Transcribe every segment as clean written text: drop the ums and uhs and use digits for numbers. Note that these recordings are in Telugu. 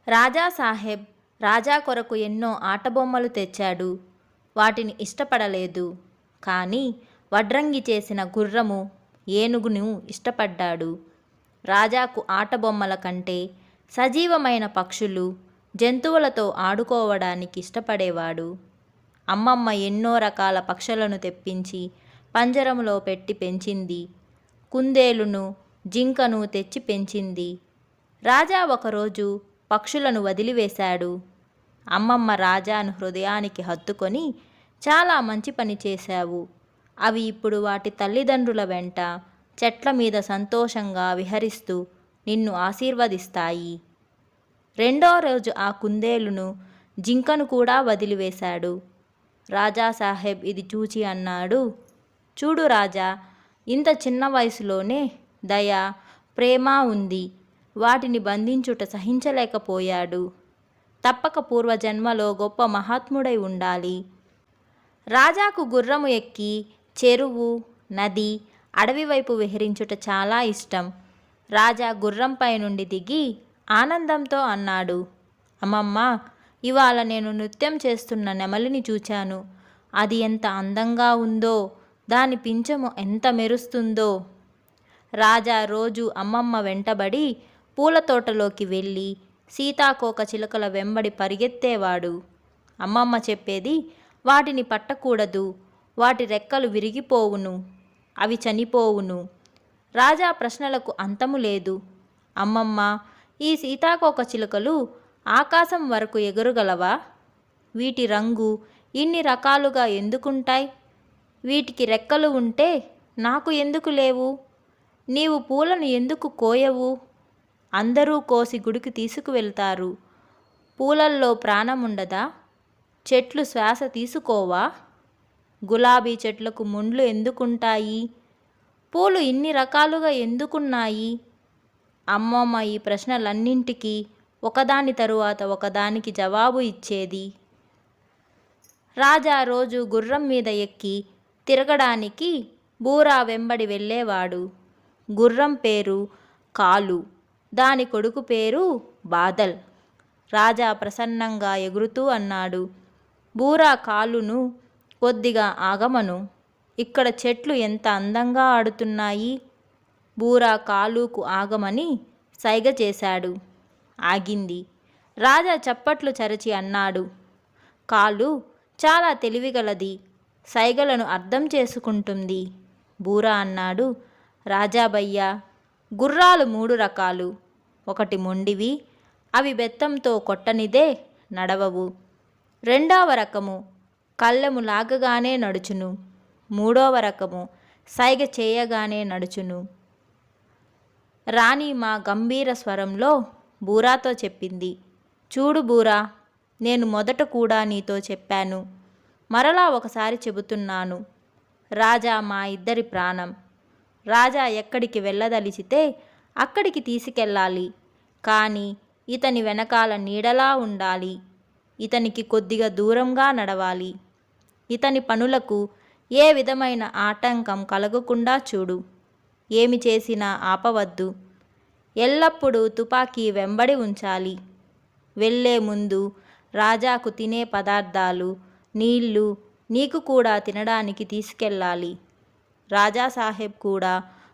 రాజాసాహెబ్ రాజా కొరకు ఎన్నో ఆటబొమ్మలు తెచ్చాడు. వాటిని ఇష్టపడలేదు. కానీ వడ్రంగి చేసిన గుర్రము, ఏనుగును ఇష్టపడ్డాడు. రాజాకు ఆటబొమ్మల కంటే సజీవమైన పక్షులు, జంతువులతో ఆడుకోవడానికి ఇష్టపడేవాడు. అమ్మమ్మ ఎన్నో రకాల పక్షులను తెప్పించి పంజరంలో పెట్టి పెంచింది. కుందేలును, జింకను తెచ్చి పెంచింది. రాజా ఒకరోజు పక్షులను వదిలివేశాడు. అమ్మమ్మ రాజాను హృదయానికి హత్తుకొని, చాలా మంచి పని చేశావు. అవి ఇప్పుడు వాటి తల్లిదండ్రుల వెంట చెట్ల మీద సంతోషంగా విహరిస్తూ నిన్ను ఆశీర్వదిస్తాయి. రెండో రోజు ఆ కుందేలును, జింకను కూడా వదిలివేశాడు. రాజాసాహెబ్ ఇది చూచి అన్నాడు, చూడు రాజా, ఇంత చిన్న వయసులోనే దయ, ప్రేమ ఉంది. వాటిని బంధించుట సహించలేకపోయాడు. తప్పక పూర్వజన్మలో గొప్ప మహాత్ముడై ఉండాలి. రాజాకు గుర్రము ఎక్కి చెరువు, నది, అడవి వైపు విహరించుట చాలా ఇష్టం. రాజా గుర్రంపై నుండి దిగి ఆనందంతో అన్నాడు, అమ్మమ్మ, ఇవాళ నేను నృత్యం చేస్తున్న నెమలిని చూచాను. అది ఎంత అందంగా ఉందో, దాని పింఛము ఎంత మెరుస్తుందో. రాజా రోజు అమ్మమ్మ వెంటబడి పూల తోటలోకి వెళ్ళి సీతాకోక చిలుకల వెంబడి పరిగెత్తేవాడు. అమ్మమ్మ చెప్పేది, వాటిని పట్టకూడదు, వాటి రెక్కలు విరిగిపోవును, అవి చనిపోవును. రాజా ప్రశ్నలకు అంతము లేదు. అమ్మమ్మ, ఈ సీతాకోక చిలుకలు ఆకాశం వరకు ఎగురగలవా? వీటి రంగు ఇన్ని రకాలుగా ఎందుకుంటాయి? వీటికి రెక్కలు ఉంటే నాకు ఎందుకు లేవు? నీవు పూలను ఎందుకు కోయవు? అందరూ కోసి గుడికి తీసుకువెళ్తారు. పూలల్లో ప్రాణముండదా? చెట్లు శ్వాస తీసుకోవా? గులాబీ చెట్లకు ముండ్లు ఎందుకుంటాయి? పూలు ఇన్ని రకాలుగా ఎందుకున్నాయి? అమ్మమ్మ ఈ ప్రశ్నలన్నింటికీ ఒకదాని తరువాత ఒకదానికి జవాబు ఇచ్చేది. రాజా రోజు గుర్రం మీద ఎక్కి తిరగడానికి బూరా వెంబడి వెళ్ళేవాడు. గుర్రం పేరు కాలు, దాని కొడుకు పేరు బాదల్. రాజా ప్రసన్నంగా ఎగురుతూ అన్నాడు, బూరా కాలును, కొద్దిగా ఆగమను. ఇక్కడ చెట్లు ఎంత అందంగా ఆడుతున్నాయి. బూరా కాలుకు ఆగమని సైగ చేశాడు. ఆగింది. రాజా చప్పట్లు చరచి అన్నాడు, కాలు చాలా తెలివిగలది, సైగలను అర్థం చేసుకుంటుంది. బూరా అన్నాడు, రాజాబయ్యా, గుర్రాలు 3 రకాలు. ఒకటి మొండివి, అవి బెత్తంతో కొట్టనిదే నడవవు. రెండవ రకము కళ్ళెము లాగగానే నడుచును. మూడవ రకము సైగ చేయగానే నడుచును. రాణి మా గంభీర స్వరంలో బూరాతో చెప్పింది, చూడు బూరా, నేను మొదట కూడా నీతో చెప్పాను, మరలా ఒకసారి చెబుతున్నాను. రాజా మా ఇద్దరి ప్రాణం. రాజా ఎక్కడికి వెళ్ళదలిచితే అక్కడికి తీసుకెళ్ళాలి. కానీ ఇతని వెనకాల నీడలా ఉండాలి. ఇతనికి కొద్దిగా దూరంగా నడవాలి. ఇతని పనులకు ఏ విధమైన ఆటంకం కలగకుండా చూడు. ఏమి చేసినా ఆపవద్దు. ఎల్లప్పుడూ తుపాకీ వెంబడి ఉంచాలి. వెళ్ళే ముందు రాజాకు తినే పదార్థాలు, నీళ్లు నీకు కూడా తినడానికి తీసుకెళ్ళాలి. రాజాసాహెబ్ కూడా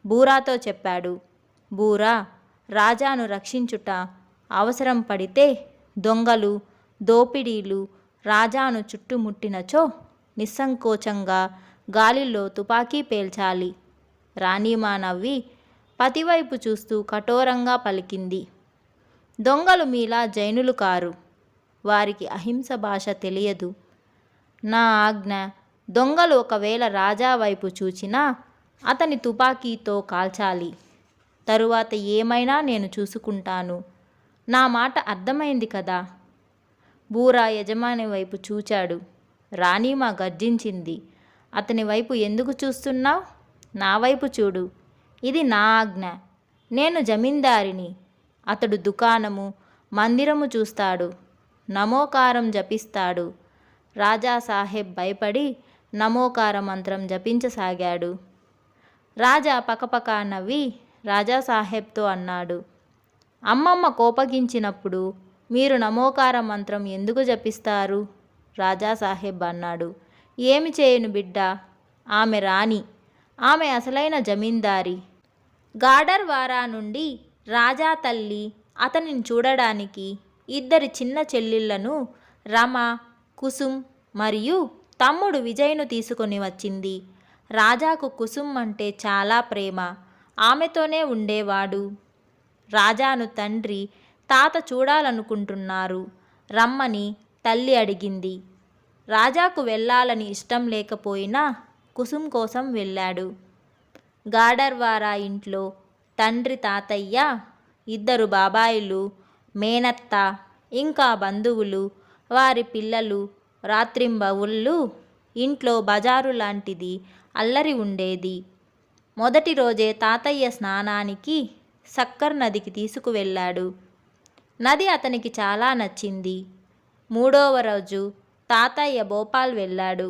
బూరాతో చెప్పాడు, బూరా, రాజాను రక్షించుట అవసరం పడితే దొంగలు, దోపిడీలు రాజాను చుట్టుముట్టినచో నిస్సంకోచంగా గాలిలో తుపాకీ పేల్చాలి. రాణీమా నవ్వి పతివైపు చూస్తూ కఠోరంగా పలికింది, దొంగలు మీలా జైనులు కారు. వారికి అహింస భాష తెలియదు. నా ఆజ్ఞ, దొంగలు ఒకవేళ రాజా వైపు చూచినా అతని తుపాకీతో కాల్చాలి. తరువాత ఏమైనా నేను చూసుకుంటాను. నా మాట అర్థమైంది కదా? బూరా యజమాని వైపు చూచాడు. రాణీమా గర్జించింది, అతని వైపు ఎందుకు చూస్తున్నావు? నా వైపు చూడు. ఇది నా ఆజ్ఞ. నేను జమీందారిని. అతడు దుకాణము, మందిరము చూస్తాడు, నమోకారం జపిస్తాడు. రాజాసాహెబ్ భయపడి నమోకార మంత్రం జపించసాగాడు. రాజా పకపక నవ్వి రాజాసాహెబ్తో అన్నాడు, అమ్మమ్మ కోపగించినప్పుడు మీరు నమోకార మంత్రం ఎందుకు జపిస్తారు? రాజాసాహెబ్ అన్నాడు. ఏమి చేయను బిడ్డా, ఆమె రాణి, ఆమె అసలైన జమీందారి. గాడర్వారా నుండి రాజా తల్లి అతనిని చూడడానికి ఇద్దరి చిన్న చెల్లెళ్లను రమ, కుసుమ్ మరియు తమ్ముడు విజయ్ను తీసుకొని వచ్చింది. రాజాకు కుసుమ్ అంటే చాలా ప్రేమ. ఆమెతోనే ఉండేవాడు. రాజాను తండ్రి, తాత చూడాలనుకుంటున్నారు. రమ్మని తల్లి అడిగింది. రాజాకు వెళ్ళాలని ఇష్టం లేకపోయినా కుసుమ్ కోసం వెళ్ళాడు. గాడర్వారా ఇంట్లో తండ్రి, తాతయ్య, ఇద్దరు బాబాయిలు, మేనత్త, ఇంకా బంధువులు, వారి పిల్లలు. రాత్రింబవుళ్ళు ఇంట్లో బజారు లాంటిది అల్లరి ఉండేది. మొదటి రోజే తాతయ్య స్నానానికి సక్కర్ నదికి తీసుకువెళ్ళాడు. నది అతనికి చాలా నచ్చింది. మూడవ రోజు తాతయ్య భోపాల్ వెళ్ళాడు.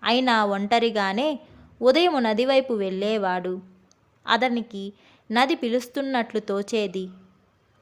అయినా ఒంటరిగానే ఉదయం నదివైపు వెళ్ళేవాడు. అతనికి నది పిలుస్తున్నట్లు తోచేది.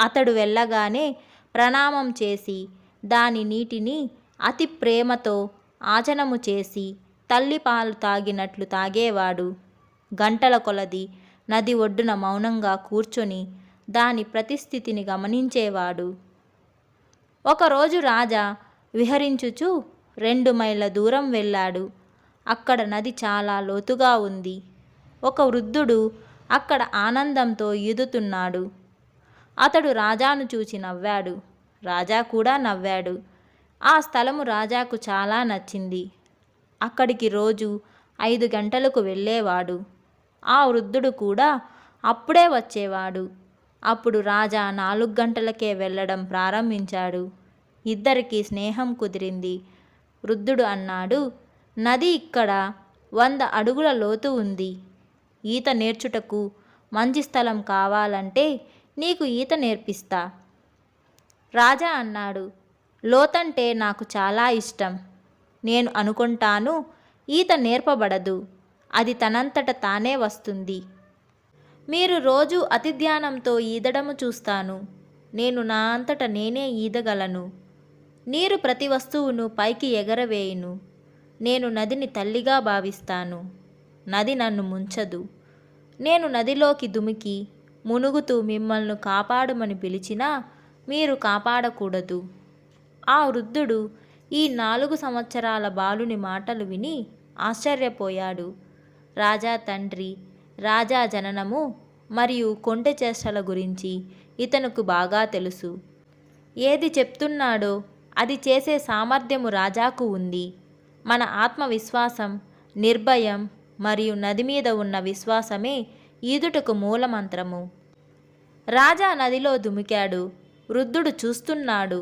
అతడు వెళ్ళగానే ప్రణామం చేసి దాని నీటిని అతి ప్రేమతో ఆచనము చేసి తల్లి పాలు తాగినట్లు తాగేవాడు. గంటల కొలది నది ఒడ్డున మౌనంగా కూర్చొని దాని ప్రతిస్థితిని గమనించేవాడు. ఒకరోజు రాజా విహరించుచూ 2 మైళ్ళ దూరం వెళ్ళాడు. అక్కడ నది చాలా లోతుగా ఉంది. ఒక వృద్ధుడు అక్కడ ఆనందంతో ఈదుతున్నాడు. అతడు రాజాను చూచి నవ్వాడు. రాజా కూడా నవ్వాడు. ఆ స్థలము రాజాకు చాలా నచ్చింది. అక్కడికి రోజు 5 గంటలకు వెళ్ళేవాడు. ఆ వృద్ధుడు కూడా అప్పుడే వచ్చేవాడు. అప్పుడు రాజా 4 గంటలకే వెళ్ళడం ప్రారంభించాడు. ఇద్దరికీ స్నేహం కుదిరింది. వృద్ధుడు అన్నాడు, నది ఇక్కడ 100 అడుగుల లోతు ఉంది. ఈత నేర్చుటకు మంచి స్థలం కావాలంటే నీకు ఈత నేర్పిస్తా. రాజా అన్నాడు, లోతంటే నాకు చాలా ఇష్టం. నేను అనుకుంటాను ఈత నేర్పబడదు, అది తనంతట తానే వస్తుంది. మీరు రోజు అతి ధ్యానంతో ఈదడము చూస్తాను. నేను నా అంతట నేనే ఈదగలను. నీరు ప్రతి వస్తువును పైకి ఎగరవేయును. నేను నదిని తల్లిగా భావిస్తాను. నది నన్ను ముంచదు. నేను నదిలోకి దుమికి మునుగుతూ మిమ్మల్ని కాపాడమని పిలిచినా మీరు కాపాడకూడదు. ఆ వృద్ధుడు ఈ 4 సంవత్సరాల బాలుని మాటలు విని ఆశ్చర్యపోయాడు. రాజా తండ్రి, రాజా జననము మరియు కొంటె చేష్టల గురించి ఇతనుకు బాగా తెలుసు. ఏది చెప్తున్నాడో అది చేసే సామర్థ్యము రాజాకు ఉంది. మన ఆత్మవిశ్వాసం, నిర్భయం మరియు నది మీద ఉన్న విశ్వాసమే ఈదుటకు మూలమంత్రము. రాజా నదిలో దుమికాడు. వృద్ధుడు చూస్తున్నాడు.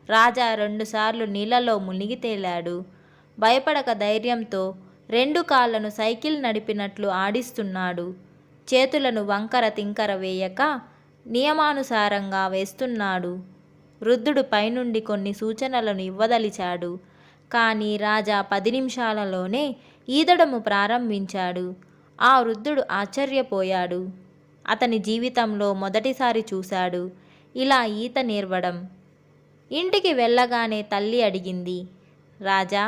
రాజా 2 సార్లు నీళ్లలో మునిగి తేలాడు. భయపడక ధైర్యంతో 2 కాళ్లను సైకిల్ నడిపినట్లు ఆడిస్తున్నాడు. చేతులను వంకర తింకర వేయక నియమానుసారంగా వేస్తున్నాడు. వృద్ధుడు పైనుండి కొన్ని సూచనలను ఇవ్వదలిచాడు. కానీ రాజా 10 నిమిషాలలోనే ఈదడము ప్రారంభించాడు. ఆ వృద్ధుడు ఆశ్చర్యపోయాడు. అతని జీవితంలో మొదటిసారి చూశాడు ఇలా ఈత నేర్వడం. ఇంటికి వెళ్ళగానే తల్లి అడిగింది, రాజా,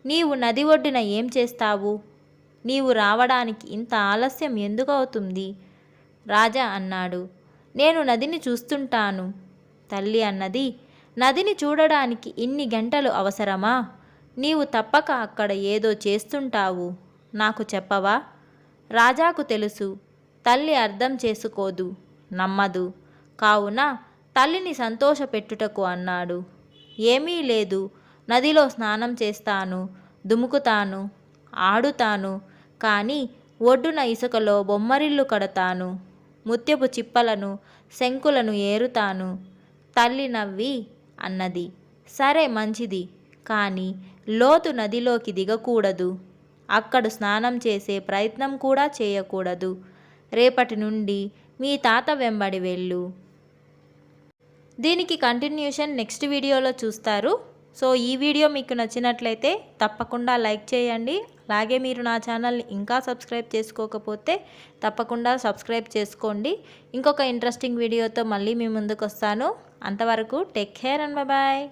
నీవు నది ఒడ్డున ఏం చేస్తావు? నీవు రావడానికి ఇంత ఆలస్యం ఎందుకు అవుతుంది? రాజా అన్నాడు, నేను నదిని చూస్తుంటాను. తల్లి అన్నది, నదిని చూడడానికి ఇన్ని గంటలు అవసరమా? నీవు తప్పక అక్కడ ఏదో చేస్తుంటావు, నాకు చెప్పవా? రాజాకు తెలుసు, తల్లి అర్థం చేసుకోదు, నమ్మదు. కావున తల్లిని సంతోషపెట్టుటకు అన్నాడు, ఏమీ లేదు, నదిలో స్నానం చేస్తాను, దుముకుతాను, ఆడుతాను. కానీ ఒడ్డున ఇసుకలో బొమ్మరిల్లు కడతాను, ముత్యపు చిప్పలను, శంకులను ఏరుతాను. తల్లి నవ్వి అన్నది, సరే మంచిది, కానీ లోతు నదిలోకి దిగకూడదు. అక్కడ స్నానం చేసే ప్రయత్నం కూడా చేయకూడదు. రేపటి నుండి మీ తాత వెంబడి వెళ్ళు. దీనికి కంటిన్యూషన్ నెక్స్ట్ వీడియోలో చూస్తారు. సో ఈ వీడియో మీకు నచ్చినట్లయితే తప్పకుండా లైక్ చేయండి. అలాగే మీరు నా ఛానల్ని ఇంకా సబ్స్క్రైబ్ చేసుకోకపోతే తప్పకుండా సబ్స్క్రైబ్ చేసుకోండి. ఇంకొక ఇంట్రెస్టింగ్ వీడియోతో మళ్ళీ మీ ముందుకు వస్తాను. అంతవరకు టేక్ కేర్ అండ్ బాయ్.